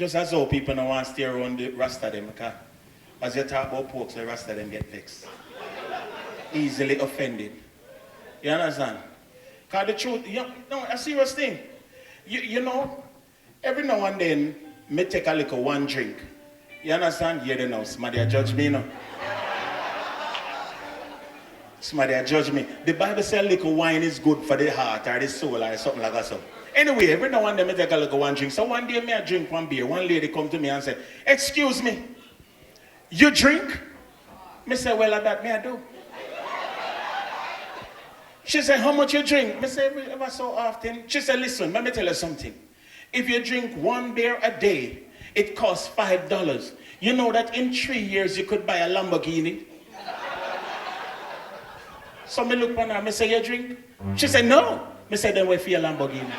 Just as how people don't want to stay around the Rasta them, because as you talk about pork, the Rasta them get vexed. Easily offended. You understand? Because the truth, no, a serious thing. You know, every now and then, me take a little one drink. You understand? You don't know, somebody judge me, no? Somebody judge me. The Bible says little wine is good for the heart or the soul or something like that. So. Anyway, every now and then I take a little one drink. So one day I drink one beer. One lady come to me and say, "Excuse me, you drink?" I say, "Well, that me I do." She said, "How much you drink?" I say, "Ever so often." She said, "Listen, let me tell you something. If you drink one beer a day, it costs $5. You know that in 3 years you could buy a Lamborghini?" So me look on her, I say, "You drink?" She said, "No." I said, "Then wait for your Lamborghini."